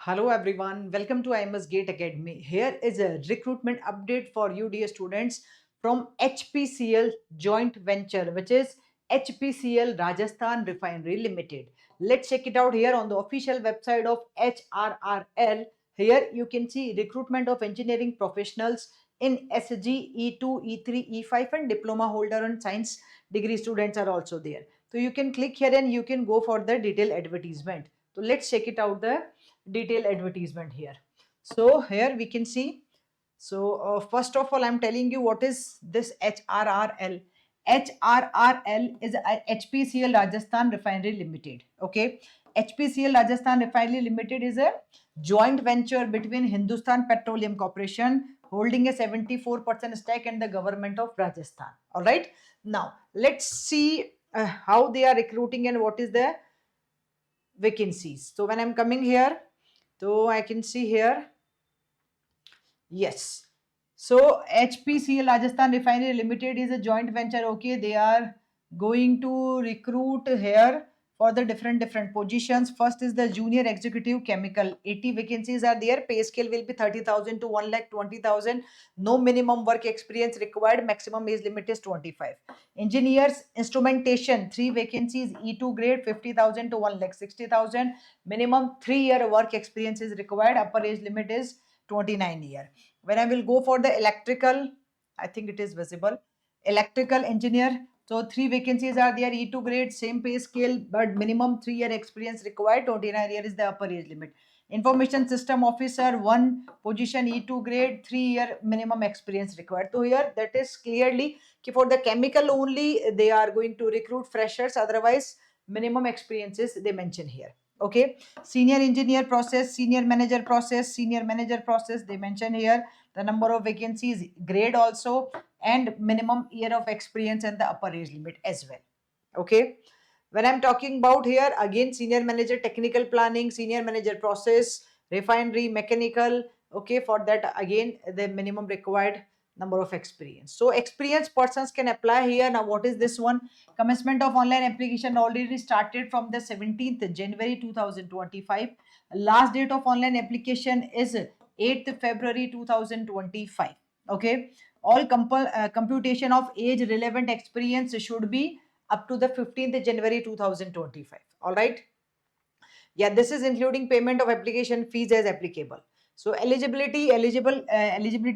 Hello everyone, welcome to IMS Gate Academy. Here is a recruitment update for you dear students from HPCL joint venture, which is HPCL Rajasthan Refinery Limited. Let's check it out here on the official website of HRRL. Here you can see recruitment of engineering professionals in SG, E2, E3, E5 and diploma holder and science degree students are also there. So you can click here and you can go for the detailed advertisement. So let's check it out the detailed advertisement here. So here we can see. So first of all, I'm telling you what is this HRRL. HRRL is HPCL Rajasthan Refinery Limited. Okay, HPCL Rajasthan Refinery Limited is a joint venture between Hindustan Petroleum Corporation holding a 74% stake and the government of Rajasthan. All right. Now let's see how they are recruiting and what is the vacancies. So when I'm coming here, so I can see here, yes. So HPCL Rajasthan Refinery Limited is a joint venture. Okay, they are going to recruit here for the different positions. First is the junior executive chemical. 80 vacancies are there. Pay scale will be 30,000 to 1,20,000. No minimum work experience required. Maximum age limit is 25. Engineers instrumentation, 3 vacancies. E2 grade 50,000 to 1,60,000. Minimum 3-year work experience is required. Upper age limit is 29 year. When I will go for the electrical, I think it is visible, electrical engineer. So 3 vacancies are there. E2 grade, same pay scale, but minimum 3-year experience required. 29 year is the upper age limit. Information system officer, 1 position, E2 grade, 3-year minimum experience required. So here that is clearly for the chemical only they are going to recruit freshers. Otherwise minimum experiences they mention here. Okay, senior engineer process, senior manager process, senior manager process they mention here. The number of vacancies, grade also, and minimum year of experience and the upper age limit as well. Okay, when I'm talking about here again, senior manager technical planning, senior manager process, refinery mechanical. Okay, for that again the minimum required number of experience. So experienced persons can apply here. Now what is this one? Commencement of online application already started from the 17th January 2025. Last date of online application is 8th February 2025. Okay, all computation of age relevant experience should be up to the 15th January 2025. All right. Yeah, this is including payment of application fees as applicable. So eligibility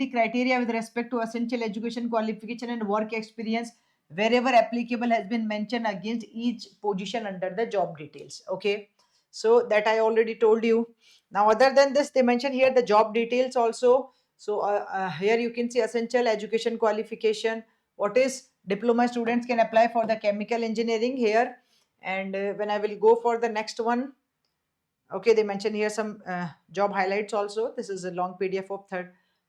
criteria with respect to essential education qualification and work experience wherever applicable has been mentioned against each position under the job details. Okay, so that I already told you. Now other than this they mention here the job details also. So here you can see essential education qualification. What is diploma students can apply for the chemical engineering here. And when I will go for the next one, okay, they mention here some job highlights also. This is a long PDF of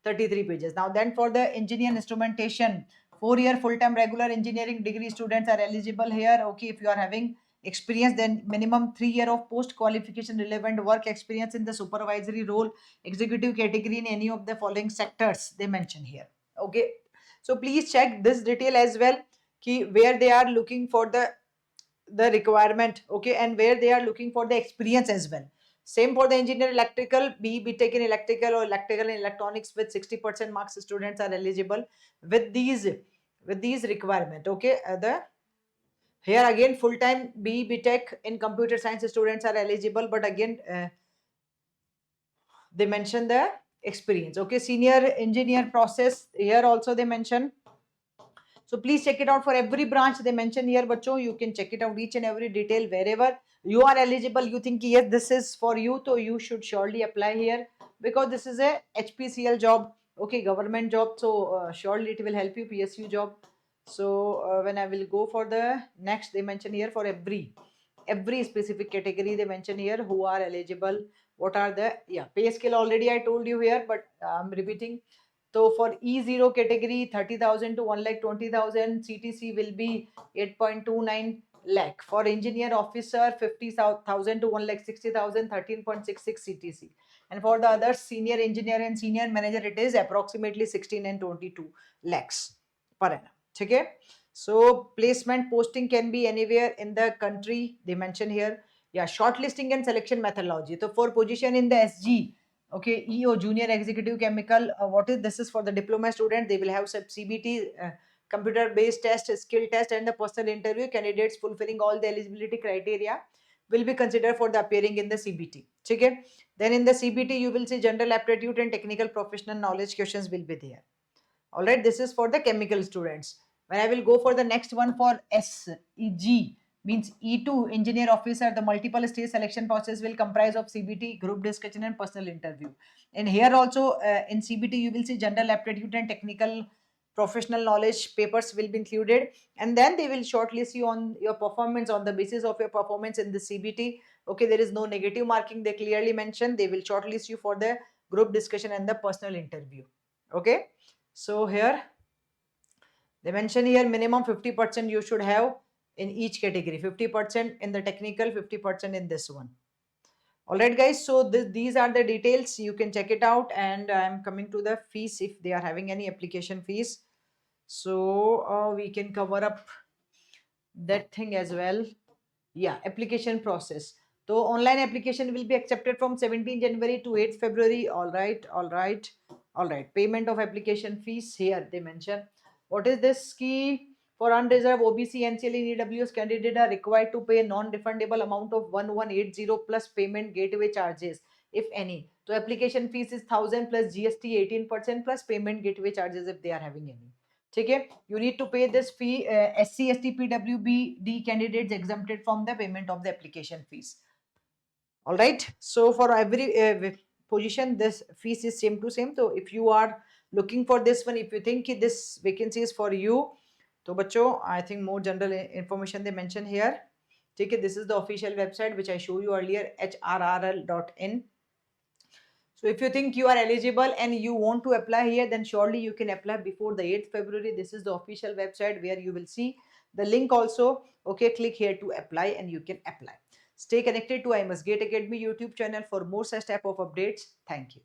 33 pages. Now then for the engineer instrumentation, 4-year full-time regular engineering degree students are eligible here. Okay, if you are having experience, then minimum 3-year of post qualification relevant work experience in the supervisory role, executive category in any of the following sectors they mention here. Okay, so please check this detail as well, where they are looking for the requirement. Okay, and where they are looking for the experience as well. Same for the engineer electrical, be taken electrical or electrical and electronics with 60% marks students are eligible with these requirement. Okay, the here again full time be tech in computer science students are eligible, but again they mention the experience. Okay, senior engineer process, here also they mention. So please check it out for every branch they mention here, bacho. You can check it out each and every detail wherever you are eligible. You think yes, this is for you, so you should surely apply here because this is a HPCL job. Okay, government job. So surely it will help you, PSU job. So when I will go for the next, they mention here for every specific category they mention here who are eligible. What are the pay scale already I told you here, but I'm repeating. So for E0 category, 30,000 to 1,20,000, CTC will be 8.29 lakh. For engineer officer, 50,000 to 1,60,000, 13.66 CTC. And for the other senior engineer and senior manager, it is approximately 16 and 22 lakhs per annum. Okay. So placement posting can be anywhere in the country. They mention here Yeah, shortlisting and selection methodology. So for position in the SG, okay, EO, Junior Executive Chemical, what is this is for the diploma student. They will have some CBT, computer based test, skill test, and the personal interview. Candidates fulfilling all the eligibility criteria will be considered for the appearing in the CBT. Okay. Then in the CBT, you will see general aptitude and technical professional knowledge questions will be there. All right, this is for the chemical students. When I will go for the next one for SEG, means E2 engineer officer, the multiple stage selection process will comprise of CBT, group discussion, and personal interview. And here also in CBT, you will see general aptitude and technical professional knowledge papers will be included, and then they will shortlist you on your performance on the basis of your performance in the CBT. Okay, there is no negative marking. They clearly mention they will shortlist you for the group discussion and the personal interview. Okay. So here they mention here minimum 50% you should have in each category, 50% in the technical, 50% in this one. All right, guys. So these are the details. You can check it out. And I'm coming to the fees if they are having any application fees. So we can cover up that thing as well. Yeah, application process. So online application will be accepted from 17 January to 8 February. All right, all right, all right. Payment of application fees here they mention. What is this key? For unreserved OBC, NCL, EWS candidate are required to pay a non-refundable amount of 1180 plus payment gateway charges, if any. So application fees is 1000 plus GST 18% plus payment gateway charges if they are having any. ठीक है, you need to pay this fee. SC ST PWBD candidates exempted from the payment of the application fees. All right, so for every position this fees is same to same. So if you are looking for this one, if you think this vacancy is for you, तो बच्चों I think more general information they mention here. ठीक है, this is the official website which I showed you earlier, hrrl.in. So if you think you are eligible and you want to apply here, then surely you can apply before the 8th February. This is the official website where you will see the link also. Okay, click here to apply and you can apply. Stay connected to I Must Gate Academy YouTube channel for more such type of updates. Thank you.